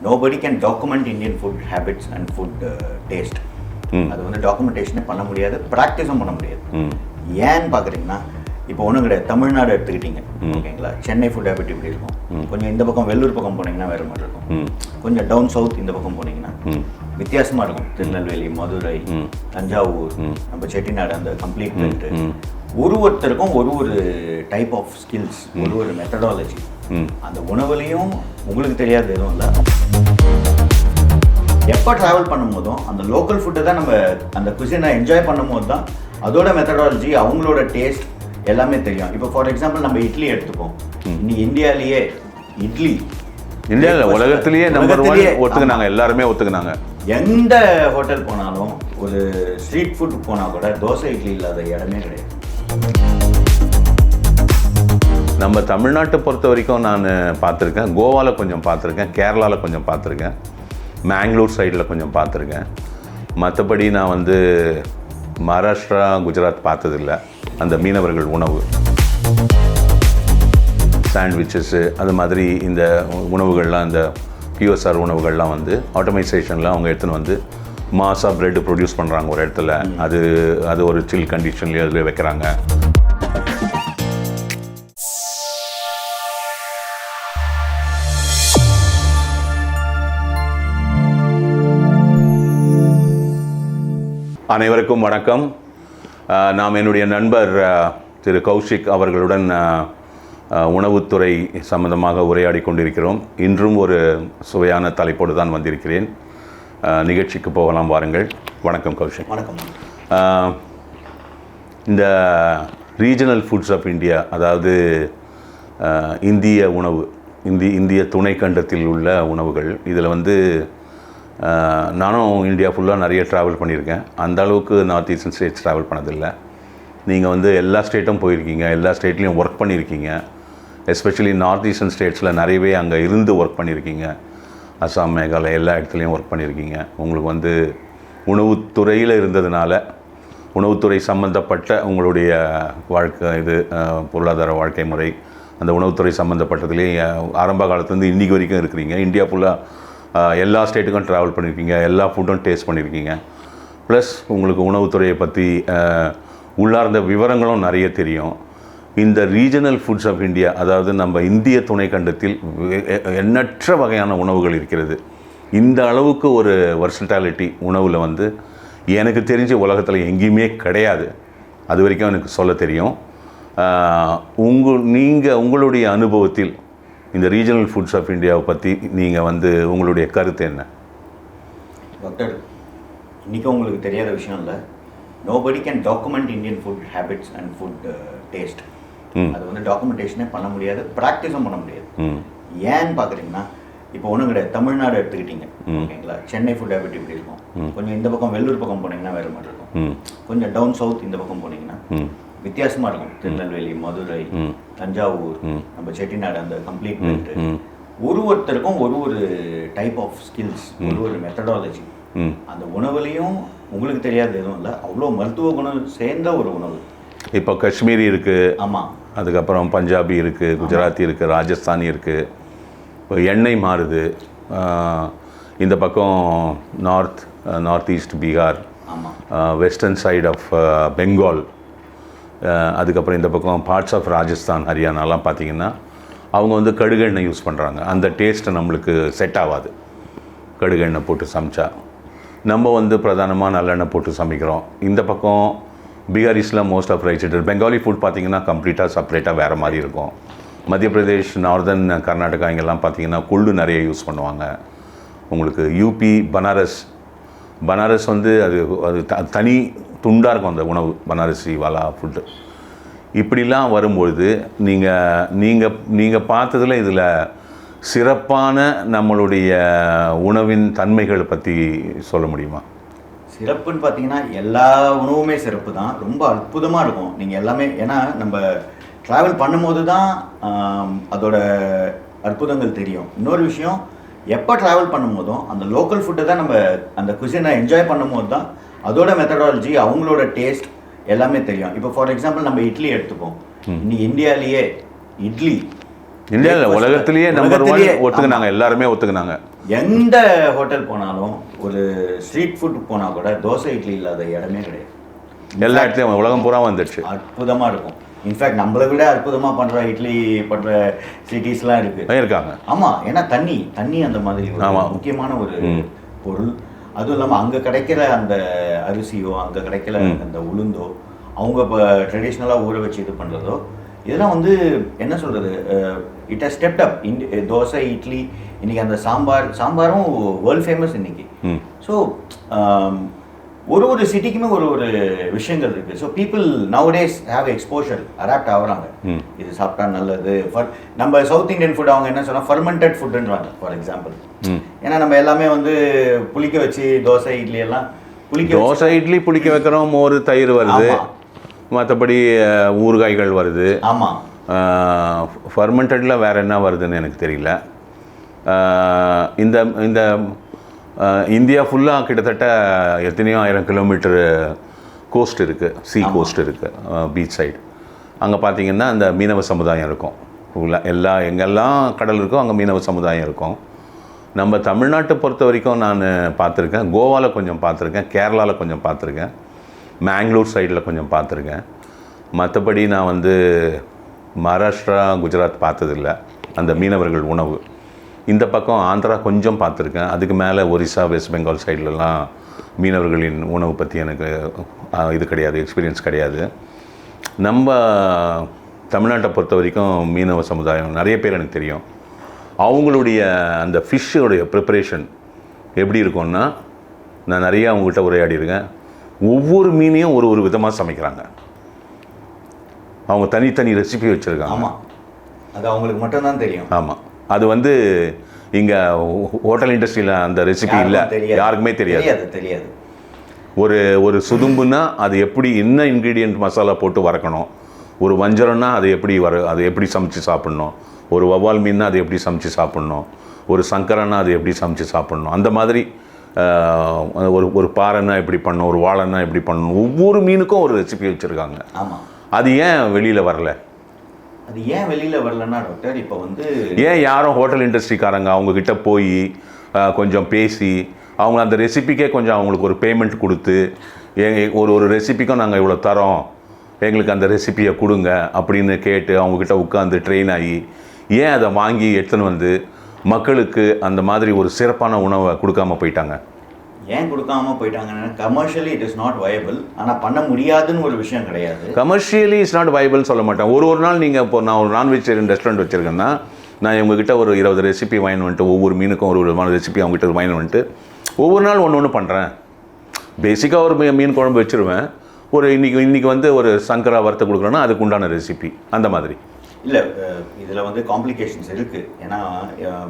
nobody can document Indian food habits and food taste. அது வந்து டாக்குமெண்டேஷனே பண்ண முடியாது, ப்ராக்டிஸும் பண்ண முடியாது. ஏன்னு பார்க்குறீங்கன்னா, இப்போ ஒன்றும் கிடையாது. தமிழ்நாடு எடுத்துக்கிட்டீங்க ஓகேங்களா, சென்னை ஃபுட் ஹேபிட் இப்படி இருக்கும். கொஞ்சம் இந்த பக்கம் வெள்ளூர் பக்கம் போனீங்கன்னா வேறு மாதிரி இருக்கும். கொஞ்சம் டவுன் சவுத் இந்த பக்கம் போனீங்கன்னா வித்தியாசமாக இருக்கும். திருநெல்வேலி, மதுரை, தஞ்சாவூர், நம்ம செட்டிநாடு, அந்த கம்ப்ளீட் பெல்ட். ஒருத்தருக்கும் ஒரு டைப் ஆஃப் ஸ்கில்ஸ், ஒரு மெத்தடாலஜி. அந்த உணவுலையும் உங்களுக்கு தெரியாது எதுவும் இல்லை. எப்போ ட்ராவல் பண்ணும்போதும் அந்த லோக்கல் ஃபுட்டை தான் நம்ம அந்த குசினை என்ஜாய் பண்ணும்போது தான் அதோட மெத்தடாலஜி, அவங்களோட டேஸ்ட் எல்லாமே தெரியும். இப்போ ஃபார் எக்ஸாம்பிள் நம்ம இட்லி எடுத்துப்போம். இன்னைக்கு இந்தியாவிலேயே இட்லி, இந்தியாவில் உலகத்திலேயே நம்பர் 1 ஒத்துக்குனாங்க, எல்லாருமே ஒத்துக்குனாங்க. எந்த ஹோட்டல் போனாலும் ஒரு ஸ்ட்ரீட் ஃபுட் போனால் கூட தோசை இட்லி இல்லாத இடமே கிடையாது. நம்ம தமிழ்நாட்டை பொறுத்த வரைக்கும் நான் பார்த்துருக்கேன், கோவாவில் கொஞ்சம் பார்த்துருக்கேன், கேரளாவில் கொஞ்சம் பார்த்துருக்கேன், மேங்களூர் சைடில் கொஞ்சம் பார்த்துருக்கேன். மற்றபடி நான் வந்து மகாராஷ்டிரா, குஜராத் பார்த்ததில்லை. அந்த மீனவர்கள் உணவு, சாண்ட்விச்சஸ்ஸு, அது மாதிரி இந்த உணவுகள்லாம், இந்த QSR உணவுகள்லாம் வந்து ஆட்டோமைசேஷனில் அவங்க எடுத்துன்னு வந்து மாஸாக ப்ரெட்டு ப்ரொடியூஸ் பண்ணுறாங்க ஒரு இடத்துல. அது ஒரு சில் கண்டிஷன்லேயே அதில் வைக்கிறாங்க. அனைவருக்கும் வணக்கம். நாம் என்னுடைய நண்பர் திரு கௌஷிக் அவர்களுடன் உணவுத்துறை சம்பந்தமாக உரையாடி கொண்டிருக்கிறோம். இன்றும் ஒரு சுவையான தலைப்போடு தான் வந்திருக்கிறேன். நிகழ்ச்சிக்கு போகலாம் வாருங்கள். வணக்கம் கௌஷிக். வணக்கம். இந்த ரீஜனல் ஃபுட்ஸ் ஆஃப் இந்தியா, அதாவது இந்திய உணவு, இந்திய துணைக்கண்டத்தில் உள்ள உணவுகள், இதில் வந்து நானும் இந்தியா ஃபுல்லாக நிறைய ட்ராவல் பண்ணியிருக்கேன். அந்த அளவுக்கு நார்த் ஈஸ்டர்ன் ஸ்டேட்ஸ் ட்ராவல் பண்ணதில்லை. நீங்கள் வந்து எல்லா ஸ்டேட்டும் போயிருக்கீங்க, எல்லா ஸ்டேட்லேயும் ஒர்க் பண்ணியிருக்கீங்க. எஸ்பெஷலி நார்த் ஈஸ்டர்ன் ஸ்டேட்ஸில் நிறையவே அங்கே இருந்து ஒர்க் பண்ணியிருக்கீங்க. அசாம், மேகாலயா எல்லா இடத்துலையும் ஒர்க் பண்ணியிருக்கீங்க. உங்களுக்கு வந்து உணவுத்துறையில் இருந்ததுனால, உணவுத்துறை சம்மந்தப்பட்ட உங்களுடைய வாழ்க்கை, இது பொருளாதார வாழ்க்கை முறை, அந்த உணவுத்துறை சம்மந்தப்பட்டதுலேயே ஆரம்ப காலத்துலேருந்து இன்றைக்கி வரைக்கும் இருக்கிறீங்க. இந்தியா ஃபுல்லாக எல்லா ஸ்டேட்டுக்கும் ட்ராவல் பண்ணியிருக்கீங்க, எல்லா ஃபுட்டும் டேஸ்ட் பண்ணியிருக்கீங்க. ப்ளஸ் உங்களுக்கு உணவுத்துறையை பற்றி உள்ளார்ந்த விவரங்களும் நிறைய தெரியும். இந்த ரீஜனல் ஃபுட்ஸ் ஆஃப் இந்தியா, அதாவது நம்ம இந்திய துணைக்கண்டத்தில் எண்ணற்ற வகையான உணவுகள் இருக்கிறது. இந்த அளவுக்கு ஒரு வர்சட்டாலிட்டி உணவில் வந்து எனக்கு தெரிஞ்ச உலகத்தில் எங்கேயுமே கிடையாது. அது வரைக்கும் எனக்கு சொல்ல தெரியும். உங்களுடைய அனுபவத்தில் இந்த ரீஜனல் ஃபுட்ஸ் ஆஃப் இந்தியாவை பற்றி நீங்கள் வந்து உங்களுடைய கருத்து என்ன? டாக்டர், இன்றைக்கும் உங்களுக்கு தெரியாத விஷயம் இல்லை. Nobody can document Indian food habits and food taste. அது வந்து டாக்குமெண்டேஷனே பண்ண முடியாது, ப்ராக்டிஸும் பண்ண முடியாது. ஏன்னு பார்க்குறீங்கன்னா, இப்போ ஒன்றும் கிடையாது. தமிழ்நாடு எடுத்துக்கிட்டீங்க ஓகேங்களா, சென்னை ஃபுட் ஹேபிட் இப்படி இருக்கும். கொஞ்சம் இந்த பக்கம் வெள்ளூர் பக்கம் போனீங்கன்னா வேறு மாதிரி இருக்கும். கொஞ்சம் டவுன் சவுத் இந்த பக்கம் போனீங்கன்னா வித்தியாசமாக இருக்கும். திருநெல்வேலி, மதுரை, தஞ்சாவூர், நம்ம செட்டிநாடு, அந்த கம்ப்ளீட் பெல்ட். ஒருத்தருக்கும் ஒரு டைப் ஆஃப் ஸ்கில்ஸ், ஒரு மெத்தடாலஜி. அந்த உணவுலையும் உங்களுக்கு தெரியாது எதுவும் இல்லை, அவ்வளோ மருத்துவ குணம் சேர்ந்த ஒரு உணவு. இப்போ காஷ்மீரி இருக்குது, ஆமாம், அதுக்கப்புறம் பஞ்சாபி இருக்குது, குஜராத்தி இருக்குது, ராஜஸ்தானி இருக்குது. இப்போ எண்ணெய் மாறுது. இந்த பக்கம் நார்த் ஈஸ்ட் பீகார், ஆமாம், வெஸ்டர்ன் சைடு ஆஃப் பெங்கால், அதுக்கப்புறம் இந்த பக்கம் பார்ட்ஸ் ஆஃப் ராஜஸ்தான், ஹரியானாலாம் பார்த்திங்கன்னா அவங்க வந்து கடுகெண்ணெய் யூஸ் பண்ணுறாங்க. அந்த டேஸ்ட்டு நம்மளுக்கு செட் ஆகாது. கடுகெண்ணெய் போட்டு சமைச்சா நம்ம வந்து பிரதானமாக நல்லெண்ணெய் போட்டு சமைக்கிறோம். இந்த பக்கம் பீகாரிஸில் most of rice it. Bengali food பார்த்திங்கன்னா கம்ப்ளீட்டாக செப்பரேட்டாக வேறு மாதிரி இருக்கும். மத்திய பிரதேஷ், நார்தர்ன் கர்நாடகா இங்கெல்லாம் பார்த்திங்கன்னா கொள்ளு நிறைய யூஸ் பண்ணுவாங்க. உங்களுக்கு யூபி, பனாரஸ் வந்து அது தனி துண்டாக இருக்கும் அந்த உணவு, பனாரசி வாலா ஃபுட்டு. இப்படிலாம் வரும்பொழுது நீங்கள் பார்த்ததில் இதில் சிறப்பான நம்மளுடைய உணவின் தன்மைகளை பற்றி சொல்ல முடியுமா? சிறப்புன்னு பார்த்தீங்கன்னா எல்லா உணவுமே சிறப்பு தான், ரொம்ப அற்புதமாக இருக்கும். நீங்கள் எல்லாமே, ஏன்னா நம்ம ட்ராவல் பண்ணும்போது தான் அதோட அற்புதங்கள் தெரியும். இன்னொரு விஷயம், எப்போ ட்ராவல் பண்ணும்போதும் அந்த லோக்கல் ஃபுட்டை தான் நம்ம அந்த குசினை என்ஜாய் பண்ணும்போது தான் அதோட மெத்தடாலஜி, அவங்களோட டேஸ்ட் எல்லாமே தெரியும். இப்போ ஃபார் எக்ஸாம்பிள் நம்ம இட்லி எடுத்துப்போம். இன்னைக்கு இந்தியாவிலேயே இட்லி, இந்தியாவில் உலகத்திலேயே நம்பர் 1 ஒத்துக்குனாங்க, எல்லாருமே ஒத்துக்குனாங்க. எந்த ஹோட்டல் போனாலும் ஒரு ஸ்ட்ரீட் ஃபுட் போனால் கூட தோசை இட்லி இல்லாத இடமே கிடையாது. எல்லா இடத்துலையும் உலகம் பூரா வந்துடுச்சு. அற்புதமாக இருக்கும். இன்ஃபேக்ட் நம்மளை விட அற்புதமாக பண்ணுற இட்லி பண்ணுற சிட்டிஸ்லாம் இருக்காங்க. ஆமாம், ஏன்னா தண்ணி அந்த மாதிரி முக்கியமான ஒரு பொருள். அதுவும் இல்லாமல் அங்கே கிடைக்கிற அந்த அரிசியோ, அங்கே கிடைக்கிற அந்த உளுந்தோ, அவங்க இப்போ ட்ரெடிஷ்னலாக ஊற வச்சு இது பண்ணுறதோ, இதெல்லாம் வந்து என்ன சொல்கிறது, இட் ஹஸ் ஸ்டெப்ட் அப். தோசை இட்லி இன்றைக்கி அந்த சாம்பாரும் வேர்ல்ட் ஃபேமஸ் இன்றைக்கி. ஸோ ஒரு சிட்டிக்குமே ஒரு விஷயங்கள் இருக்குது. So people nowadays have exposure, adapt ஆகுறாங்க. இது சாப்பிட்டா நல்லது. நம்ம சவுத் இந்தியன் ஃபுட் அவங்க என்ன சொன்னால் ஃபர்மெண்டட் ஃபுட்டுன்றாங்க. ஃபார் எக்ஸாம்பிள், ஏன்னா நம்ம எல்லாமே வந்து புளிக்க வச்சு தோசை இட்லி எல்லாம் தோசை இட்லி புளிக்க வைக்கிறோம், மோர் தயிர் வருது, மற்றபடி ஊறுகாய்கள் வருது. ஆமாம், ஃபர்மெண்டடில் வேறு என்ன வருதுன்னு எனக்கு தெரியல. இந்த இந்தியா ஃபுல்லாக கிட்டத்தட்ட எத்தனையோ 1000 கிலோமீட்டர் கோஸ்ட் இருக்குது, சீ கோஸ்ட் இருக்குது, பீச் சைடு. அங்கே பார்த்திங்கன்னா அந்த மீனவ சமுதாயம் இருக்கும். எங்கெல்லாம் கடல் இருக்கோ அங்கே மீனவ சமுதாயம் இருக்கும். நம்ம தமிழ்நாட்டை பொறுத்த வரைக்கும் நான் பார்த்துருக்கேன், கோவாவில் கொஞ்சம் பார்த்துருக்கேன், கேரளாவில் கொஞ்சம் பார்த்துருக்கேன், மேங்களூர் சைடில் கொஞ்சம் பார்த்துருக்கேன். மற்றபடி நான் வந்து மகாராஷ்டிரா, குஜராத் பார்த்ததில்ல அந்த மீனவர்கள் உணவு. இந்த பக்கம் ஆந்திரா கொஞ்சம் பார்த்துருக்கேன். அதுக்கு மேலே ஒரிசா, வெஸ்ட் பெங்கால் சைட்லலாம் மீனவர்களின் உணவு பற்றி எனக்கு இது கிடையாது, எக்ஸ்பீரியன்ஸ் கிடையாது. நம்ம தமிழ்நாட்டை பொறுத்த வரைக்கும் மீனவ சமுதாயம் நிறைய பேர் எனக்கு தெரியும். அவங்களுடைய அந்த ஃபிஷ்ஷோடைய ப்ரிப்பரேஷன் எப்படி இருக்கும்னா, நான் நிறையா அவங்ககிட்ட உரையாடிருக்கேன். ஒவ்வொரு மீனையும் ஒரு விதமாக சமைக்கிறாங்க. அவங்க தனித்தனி ரெசிபி வச்சுருக்காங்க. ஆமாம், அது அவங்களுக்கு மட்டும்தான் தெரியும். ஆமாம், அது வந்து இங்கே ஹோட்டல் இண்டஸ்ட்ரியில் அந்த ரெசிபி இல்லை, யாருக்குமே தெரியாது. ஒரு சுதும்புன்னா அது எப்படி, என்ன இன்க்ரீடியன்ட் மசாலா போட்டு வறக்கணும், ஒரு வஞ்சரம்னா அது எப்படி சமைச்சு சாப்பிட்ணும், ஒரு வவ்வால் மீன்னா அது எப்படி சமைச்சு சாப்பிட்ணும், ஒரு சங்கரன்னா அது எப்படி சமைச்சு சாப்பிட்ணும், அந்த மாதிரி ஒரு பாறைன்னா எப்படி பண்ணணும், ஒரு வாழைன்னா எப்படி பண்ணணும், ஒவ்வொரு மீனுக்கும் ஒரு ரெசிபி வச்சுருக்காங்க. ஆமாம், அது ஏன் வெளியில் வரல? அது ஏன் வெளியில் வரலன்னா டாக்டர், இப்போ வந்து ஏன் யாரும் ஹோட்டல் இண்டஸ்ட்ரிக்காரங்க அவங்கக்கிட்ட போய் கொஞ்சம் பேசி அவங்க அந்த ரெசிபிக்கே கொஞ்சம் அவங்களுக்கு ஒரு பேமெண்ட் கொடுத்து, ஒரு ரெசிபிக்கும் நாங்கள் இவ்வளோ தரோம், எங்களுக்கு அந்த ரெசிப்பியை கொடுங்க அப்படின்னு கேட்டு அவங்கக்கிட்ட உட்காந்து ட்ரெயின் ஆகி ஏன் அதை வாங்கி எடுத்துன்னு வந்து மக்களுக்கு அந்த மாதிரி ஒரு சிறப்பான உணவை கொடுக்காம போயிட்டாங்க? ஏன் கொடுக்காம போயிட்டாங்கன்னா, commercially it is not viable. ஆனால் பண்ண முடியாதுன்னு ஒரு விஷயம் கிடையாது. கமர்ஷியலி இஸ் நாட் வயபிள் சொல்ல மாட்டேன். ஒரு நாள் நீங்கள் இப்போ நான் ஒரு நான்வெஜிடேரியன் ரெஸ்டாரண்ட் வச்சுருக்கேன்னா, நான் இவங்ககிட்ட ஒரு 20 ரெசிபி வாங்கி வந்துட்டு, ஒவ்வொரு மீனுக்கும் ஒரு விதமான ரெசிபி அவங்ககிட்ட வாங்கி வந்துட்டு ஒவ்வொரு நாள் ஒன்று பண்ணுறேன். பேசிக்காக ஒரு மீன் குழம்பு வச்சுருவேன். இன்றைக்கி வந்து ஒரு சங்கரா வறுத்து கொடுக்குறோன்னா அதுக்கு உண்டான ரெசிபி அந்த மாதிரி. இல்லை, இதில் வந்து காம்ப்ளிகேஷன்ஸ் இருக்குது. ஏன்னா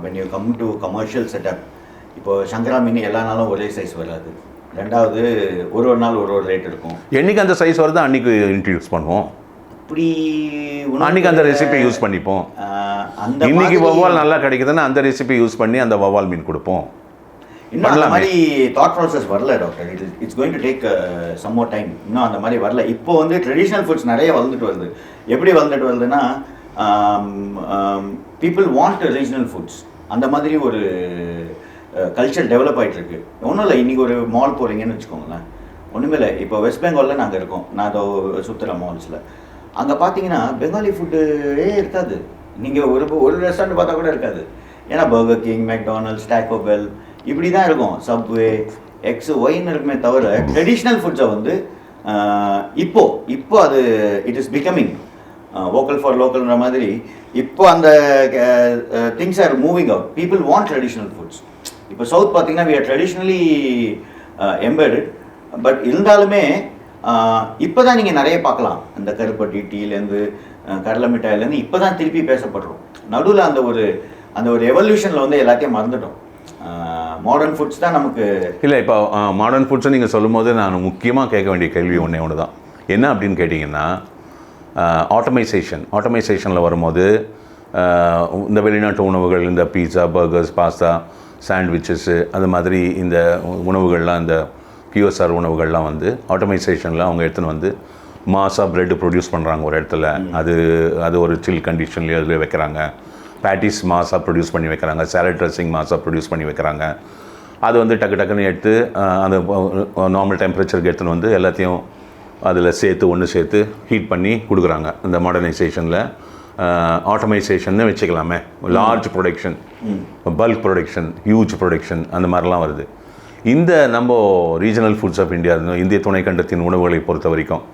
when you come to commercial setup, இப்போது சங்கரா மீன் எல்லா நாளும் ஒரே சைஸ் வராது. ரெண்டாவது ஒரு நாள் ஒரு ரேட் இருக்கும். என்றைக்கு அந்த சைஸ் வருது அன்றைக்கி இன்ட்ரடியூஸ் பண்ணுவோம். அப்படி அன்றைக்கி அந்த ரெசிபி யூஸ் பண்ணிப்போம். இன்றைக்கி வவ்வால் நல்லா கிடைக்குதுன்னா அந்த ரெசிபி யூஸ் பண்ணி அந்த வவ்வால் மீன் கொடுப்போம். இன்னும் அந்த மாதிரி தாட் ப்ராசஸ் வரல doctor. It's going to take some more time. இன்னும் அந்த மாதிரி வரல. இப்போ வந்து ட்ரெடிஷ்னல் ஃபுட்ஸ் நிறைய வளர்ந்துட்டு வருது. எப்படி வளர்ந்துட்டு வருதுன்னா, பீப்புள் வாண்ட் ரீஜனல் ஃபுட்ஸ். அந்த மாதிரி ஒரு கல்ச்சர் டெவலப் ஆகிட்டு இருக்கு. ஒன்றும் இல்லை, இன்றைக்கி ஒரு மால் போகிறீங்கன்னு வச்சுக்கோங்களேன், ஒன்றுமே இல்லை. இப்போ வெஸ்ட் பெங்காலில் நாங்கள் இருக்கோம், நான் அதோ சுற்றுலா மால்ஸில். அங்கே பார்த்தீங்கன்னா பெங்காலி ஃபுட்டே இருக்காது. நீங்கள் ஒரு ரெஸ்டாரண்ட் பார்த்தா கூட இருக்காது. ஏன்னா பர்கர் கிங், மெக்டானல்ட்ஸ், டாக்கோ பெல் இப்படி தான் இருக்கும். சப்வே, எக்ஸ், ஒய்ன்னு இருக்குமே தவிர ட்ரெடிஷ்னல் ஃபுட்ஸை வந்து இப்போ அது it is becoming vocal for லோக்கல்ன்ற மாதிரி இப்போ அந்த things are moving out. People want traditional foods. இப்போ சவுத் பார்த்தீங்கன்னா we are traditionally embedded, but இருந்தாலுமே இப்போ தான் நீங்கள் நிறைய பார்க்கலாம். அந்த கருப்பட்டி டீலேருந்து கடலை மிட்டாயிலேருந்து இப்போ தான் திருப்பி பேசப்படுறோம். நடுவில் அந்த ஒரு எவல்யூஷனில் வந்து எல்லாத்தையும் மறந்துட்டோம். மாடர்ன் ஃபுட்ஸ் தான் நமக்கு இல்லை. இப்போ மாடர்ன் ஃபுட்ஸை நீங்கள் சொல்லும் போது நான் முக்கியமாக கேட்க வேண்டிய கேள்வி ஒன்று தான். என்ன அப்படின்னு கேட்டிங்கன்னா, ஆட்டோமைசேஷனில் வரும்போது இந்த வெளிநாட்டு உணவுகள், இந்த பீட்சா, பர்கர்ஸ், பாஸ்தா, சாண்ட்விச்சஸ்ஸு, அது மாதிரி இந்த உணவுகள்லாம், இந்த QSR உணவுகள்லாம் வந்து ஆட்டோமைசேஷனில் அவங்க எடுத்துன்னு வந்து மாஸாக ப்ரெட்டு ப்ரொடியூஸ் பண்ணுறாங்க ஒரு இடத்துல. அது ஒரு சில் கண்டிஷன்லேயே அதில் வைக்கிறாங்க. பேட்டிஸ் மாஸாக ப்ரொடியூஸ் பண்ணி வைக்கிறாங்க, சாலட் ட்ரெஸ்ஸிங் மாஸாக ப்ரொடியூஸ் பண்ணி வைக்கிறாங்க. அது வந்து டக்கு டக்குன்னு எடுத்து அந்த நார்மல் டெம்பரேச்சருக்கு எடுத்துன்னு வந்து எல்லாத்தையும் அதில் ஒன்று சேர்த்து ஹீட் பண்ணி கொடுக்குறாங்க. இந்த மாடர்னைசேஷனில் ஆட்டோமைசேஷன்னு வச்சுக்கலாமே, large production, bulk production, huge production அந்த மாதிரிலாம் வருது. இந்த நம்ம ரீஜனல் ஃபுட்ஸ் ஆஃப் இந்தியா, இந்திய துணைக்கண்டத்தின் உணவுகளை பொறுத்த வரைக்கும்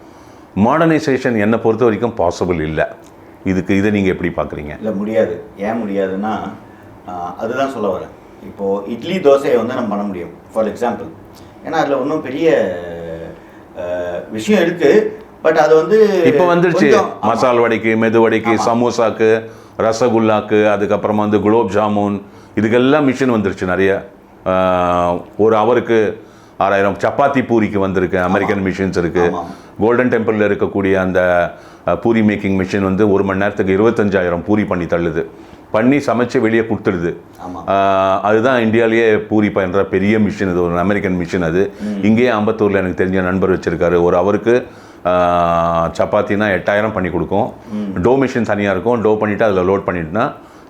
மாடர்னைசேஷன் என்னை பொறுத்த வரைக்கும் பாசிபிள் இல்லை. இதை நீங்கள் எப்படி பார்க்குறீங்க? இல்லை, முடியாது. ஏன் முடியாதுன்னா, அதுதான் சொல்ல வரேன். இப்போது இட்லி தோசையை வந்து நம்ம பண்ண முடியும் ஃபார் எக்ஸாம்பிள். ஏன்னா அதில் ஒன்றும் பெரிய விஷயம் இருக்குது. பட் அது வந்து இப்போ வந்துருச்சு. மசால் வடைக்கு, மெது வடைக்கு, சமோசாக்கு, ரசகுல்லாக்கு, அதுக்கப்புறமா வந்து குலோப் ஜாமுன், இதுக்கெல்லாம் மிஷின் வந்துருச்சு நிறைய. ஒரு அவருக்கு 6000 சப்பாத்தி பூரிக்கு வந்திருக்கு அமெரிக்கன் மிஷின்ஸ் இருக்குது. கோல்டன் டெம்பிளில் இருக்கக்கூடிய அந்த பூரி மேக்கிங் மிஷின் வந்து 1 மணி நேரத்துக்கு 25,000 பூரி பண்ணி தள்ளுது, பண்ணி சமைச்சு வெளியே கொடுத்துடுது. அதுதான் இந்தியாவிலேயே பூரி பண்ணுற பெரிய மிஷின். இது ஒரு அமெரிக்கன் மிஷின். அது இங்கேயே அம்பத்தூரில் எனக்கு தெரிஞ்ச நண்பர் வச்சுருக்காரு. ஒரு அவருக்கு சப்பாத்தினா 8,000 பண்ணி கொடுக்கும். டோ மிஷின் தனியாக இருக்கும். டோ பண்ணிவிட்டு அதில் லோட் பண்ணிட்டுனா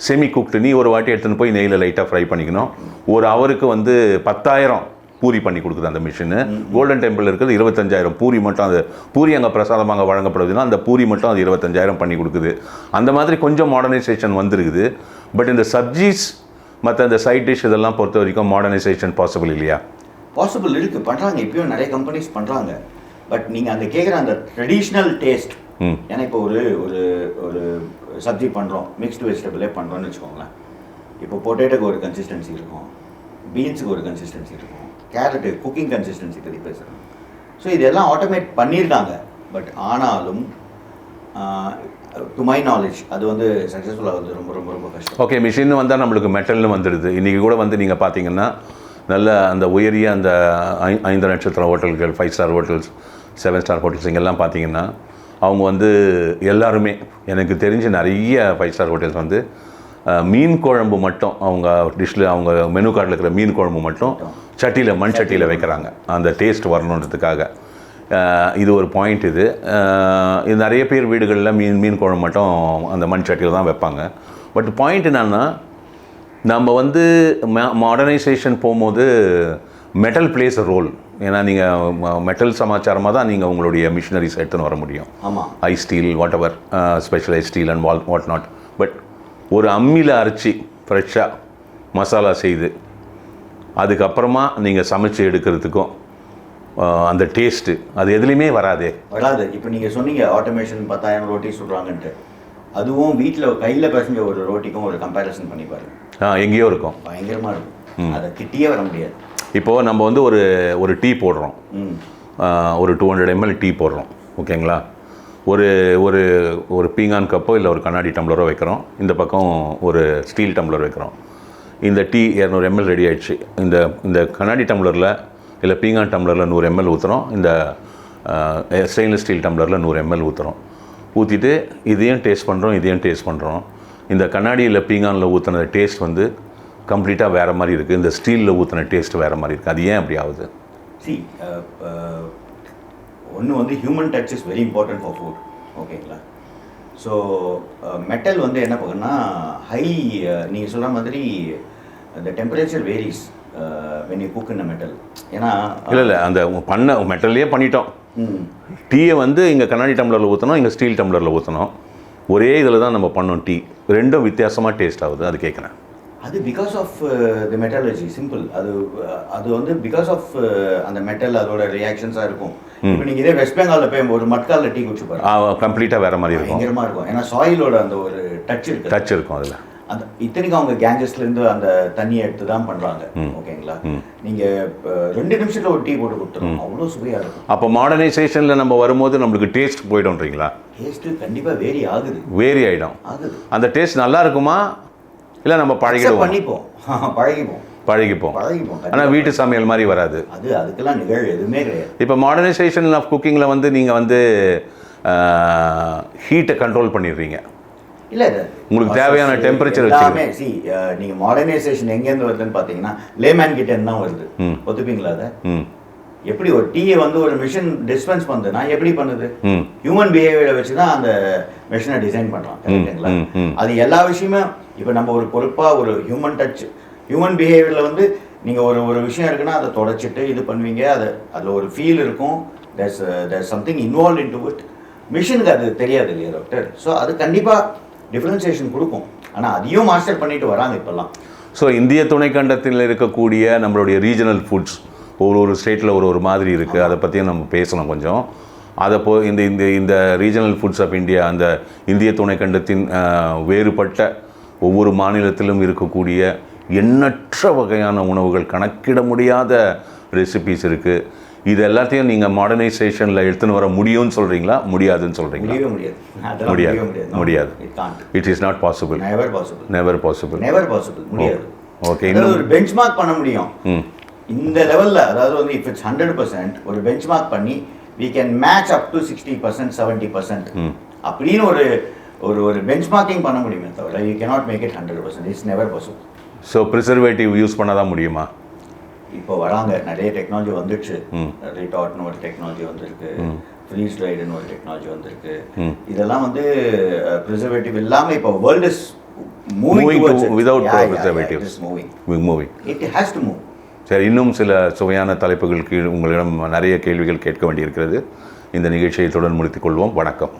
செமி குக்டு, நீ ஒரு வாட்டி எடுத்துன்னு போய் நெய்யில் லைட்டாக ஃப்ரை பண்ணிக்கணும். ஒரு அவருக்கு வந்து 10,000 பூரி பண்ணி கொடுக்குது அந்த மிஷினு. கோல்டன் டெம்பிள் இருக்கிறது 25,000 பூரி மட்டும். அது பூரி அங்கே பிரசாதமாக வழங்கப்படுதுன்னா அந்த பூரி மட்டும் அது 25,000 பண்ணி கொடுக்குது. அந்த மாதிரி கொஞ்சம் மாடர்னைசேஷன் வந்துருக்குது. பட் இந்த சப்ஜீஸ் மற்ற இந்த சைட் டிஷ் இதெல்லாம் பொறுத்த வரைக்கும் மாடர்னைசேஷன் பாசிபிள் இல்லையா? பாசிபிள் இருக்குது, பண்ணுறாங்க. இப்பயும் நிறைய கம்பெனிஸ் பண்ணுறாங்க. பட் நீங்கள் அந்த கேட்குற அந்த ட்ரெடிஷ்னல் டேஸ்ட், ஏன்னா இப்போ ஒரு ஒரு சப்ஜி பண்ணுறோம், மிக்ஸ்டு வெஜிடபிளே பண்ணுறோன்னு வச்சுக்கோங்களேன். இப்போ பொட்டேட்டோக்கு ஒரு கன்சிஸ்டன்சி இருக்கும், பீன்ஸுக்கு ஒரு கன்சிஸ்டன்சி இருக்கும், கேரட்டு குக்கிங் கன்சிஸ்டன்சி பற்றி பேசுகிறோம். ஸோ இதெல்லாம் ஆட்டோமேட் பண்ணியிருக்காங்க. பட் ஆனாலும் டு மை நாலேஜ் அது வந்து சக்ஸஸ்ஃபுல்லாக வந்து ரொம்ப ரொம்ப ரொம்ப கஷ்டம். ஓகே, மிஷின் வந்தால் நம்மளுக்கு மெட்டல்னு வந்துடுது. இன்றைக்கி கூட வந்து நீங்கள் பார்த்தீங்கன்னா நல்ல அந்த உயரிய அந்த 5 நட்சத்திர ஹோட்டல்கள், 5 ஸ்டார் ஹோட்டல்ஸ், 7 ஸ்டார் ஹோட்டல்ஸ் இங்கெல்லாம் பார்த்தீங்கன்னா அவங்க வந்து எல்லாருமே எனக்கு தெரிஞ்சு நிறைய 5 ஸ்டார் ஹோட்டல்ஸ் வந்து மீன் குழம்பு மட்டும் அவங்க டிஷ்ஷில், அவங்க மெனு கார்டில் இருக்கிற மீன் குழம்பு மட்டும் சட்டியில், மண் சட்டியில் வைக்கிறாங்க அந்த டேஸ்ட் வரணுன்றதுக்காக. இது ஒரு பாயிண்ட். இது நிறைய பேர் வீடுகளில் மீன் குழம்பு மட்டும் அந்த மண் சட்டியில் தான் வைப்பாங்க. பட் பாயிண்ட் என்னன்னா, நம்ம வந்து மாடர்னைசேஷன் போகும்போது மெட்டல் பிளேஸ் அ ரோல். ஏன்னா நீங்கள் மெட்டல் சமாச்சாரமாக தான் நீங்கள் உங்களுடைய மிஷினரிஸ் எடுத்துன்னு வர முடியும். I steel, whatever, specialise steel and what not. But ஒரு அம்மியில் அரைச்சி ஃப்ரெஷ்ஷாக மசாலா செய்து அதுக்கப்புறமா நீங்கள் சமைச்சு எடுக்கிறதுக்கும் அந்த டேஸ்ட்டு அது எதுலேயுமே வராது. இப்போ நீங்கள் சொன்னீங்க ஆட்டோமேஷன் 10,000 ரோட்டி சொல்கிறாங்கன்ட்டு. அதுவும் வீட்டில் கையில் பேசஞ்ச ஒரு ரோட்டிக்கும் ஒரு கம்பேரிசன் பண்ணி பாருங்க, எங்கேயோ இருக்கும், பயங்கரமாக இருக்கும். அதை கிட்டே வர முடியாது. இப்போது நம்ம வந்து ஒரு டீ போடுறோம், ஒரு 200 ml டீ போடுறோம், ஓகேங்களா? ஒரு ஒரு ஒரு பீங்கான் கப்போ இல்லை ஒரு கண்ணாடி டம்ளரோ வைக்கிறோம். இந்த பக்கம் ஒரு ஸ்டீல் டம்ளர் வைக்கிறோம். இந்த டீ 200 ml ரெடி ஆகிடுச்சு. இந்த கண்ணாடி டம்ளரில் இல்லை பீங்கான் டம்ளரில் 100 ml ஊற்றுறோம். இந்த ஸ்டெயின்லெஸ் ஸ்டீல் டம்ளரில் 100 ml ஊற்றுறோம். ஊற்றிட்டு இதையும் டேஸ்ட் பண்ணுறோம். இந்த கண்ணாடியில் பீங்கானில் ஊற்றின டேஸ்ட் வந்து கம்ப்ளீட்டாக வேறு மாதிரி இருக்குது. இந்த ஸ்டீலில் ஊற்றின டேஸ்ட் வேறு மாதிரி இருக்குது. அது ஏன் அப்படி ஆகுது? ஒன்று வந்து human touch is very important for food, ஓகேங்களா? ஸோ மெட்டல் வந்து என்ன பண்ணுன்னா நீங்கள் சொல்கிற மாதிரி the temperature varies when you cook in a metal. ஏன்னா இல்லை அந்த பண்ண மெட்டல்லையே பண்ணிட்டோம். டீயை வந்து இங்கே கண்ணாடி டம்ளரில் ஊற்றணும், இங்கே ஸ்டீல் டம்ளரில் ஊற்றணும். ஒரே இதில் தான் நம்ம பண்ணோம். டீ ரெண்டும் வித்தியாசமாக டேஸ்ட் ஆகுது. அது கேட்குறேன். அது because of the methodology, simple. அது வந்து பிகாஸ் ஆஃப் அந்த மெட்டல் அதோட ரியாக்ஷன்ஸாக இருக்கும். இப்போ நீங்கள் இதே வெஸ்ட் பெங்காலில் போய் ஒரு மட்காலில் டீ குடிச்சு பாருங்க, கம்ப்ளீட்டாக வேறு மாதிரி இருக்கும், பயங்கரமாக இருக்கும். ஏன்னா சாயிலோட அந்த ஒரு டச் இருக்கும் அதில். அந்த இத்தனைக்கும் அவங்க கேஞ்சஸ்லேருந்து அந்த தண்ணியை எடுத்து தான் பண்ணுறாங்க, ஓகேங்களா? நீங்கள் 2 நிமிஷத்தில் ஒரு டீ போட்டு கொடுத்துருவோம், அவ்வளோ சுவையாக இருக்கும். அப்போ மாடர்னைசேஷனில் நம்ம வரும்போது நம்மளுக்கு டேஸ்ட் போய்டும்ன்றீங்களா? டேஸ்ட்டு கண்டிப்பாக வேரி ஆகிடும். அந்த டேஸ்ட் நல்லா இருக்குமா இல்லை நம்ம பழகிப்போம். ஆனால் வீட்டு சமையல் மாதிரி வராது. அதுக்கெல்லாம் நிகழ்வு எதுவுமே கிடையாது. இப்போ மாடர்னைசேஷன் ஆஃப் குக்கிங்கில் வந்து நீங்கள் வந்து ஹீட்டை கண்ட்ரோல் பண்ணிடுறீங்க. இல்லை, உங்களுக்கு தேவையான டெம்பரேச்சர் வச்சுக்கோங்க. நீங்கள் மாடர்னைசேஷன் எங்கேருந்து வருதுன்னு பார்த்தீங்கன்னா லேமேன் கிட்டேருந்து தான் வருது. ஒத்துப்பீங்களா? அதை எப்படி ஒரு டீயை வந்து ஒரு மிஷின் டிஸ்பென்ஸ் பண்ணுதுன்னா எப்படி பண்ணுது? ஹியூமன் பிஹேவியரை வச்சு தான் அந்த மிஷினை டிசைன் பண்ணுறான், கரெக்டுங்களா? அது எல்லா விஷயமும் இப்போ நம்ம ஒரு பொறுப்பாக ஒரு ஹியூமன் பிஹேவியரில் வந்து நீங்கள் ஒரு விஷயம் இருக்குன்னா அதை தொடச்சிட்டு இது பண்ணுவீங்க, அதில் ஒரு ஃபீல் இருக்கும், there's something involve in to it. மிஷினுக்கு அது தெரியாது இல்லையா டாக்டர்? ஸோ அது கண்டிப்பாக டிஃப்ரென்சியேஷன் கொடுக்கும். ஆனால் அதையும் மாஸ்டர் பண்ணிட்டு வராங்க இப்போல்லாம். ஸோ இந்திய துணைக்கண்டத்தில் இருக்கக்கூடிய நம்மளுடைய ரீஜனல் ஃபுட்ஸ் ஒரு ஸ்டேட்டில் ஒரு மாதிரி இருக்குது. அதை பற்றியும் நம்ம பேசலாம் கொஞ்சம். அதை இந்த ரீஜனல் ஃபுட்ஸ் ஆஃப் இந்தியா, அந்த இந்திய துணைக்கண்டத்தின் வேறுபட்ட ஒவ்வொரு மாநிலத்திலும் இருக்கக்கூடிய எண்ணற்ற வகையான உணவுகள், கணக்கிட முடியாத ரெசிபீஸ் இருக்குது. இது எல்லாத்தையும் நீங்கள் மாடர்னைசேஷனில் எடுத்துன்னு வர முடியும்னு சொல்கிறீங்களா, முடியாதுன்னு சொல்கிறீங்களா? முடியாது. It is not possible. Never possible. முடியாது. ஓகே. ஒரு பெஞ்ச்மார்க் பண்ண முடியும் இந்த லெவலில். அதாவது வந்து இஃப் இட்ஸ் 100%, ஒரு பெஞ்ச்மார்க் பண்ணி we can match up to 60%, 70% அப்படின்னு ஒரு பெஞ்ச்மார்க்கிங் பண்ண முடியுமே தவிர you cannot make it 100%. It's never possible. So preservative use பண்ணாதான் முடியுமா? இப்போ வராங்க, நிறைய டெக்னாலஜி வந்துடுச்சு. ரீடாட்னு ஒரு டெக்னாலஜி வந்திருக்கு, ஃப்ரீஸ் ட்ரைடுன்னு ஒரு டெக்னாலஜி வந்திருக்கு. இதெல்லாம் வந்து ப்ரிசர்வேட்டிவ் இல்லாமல் இப்போ world is moving without preservatives. Moving. It has to move. சரி, இன்னும் சில சுவையான தலைப்புகளுக்கு உங்களிடம் நிறைய கேள்விகள் கேட்க வேண்டியிருக்கிறது. இந்த நிகழ்ச்சியை தொடர்ந்து முடித்துக் கொள்வோம். வணக்கம்.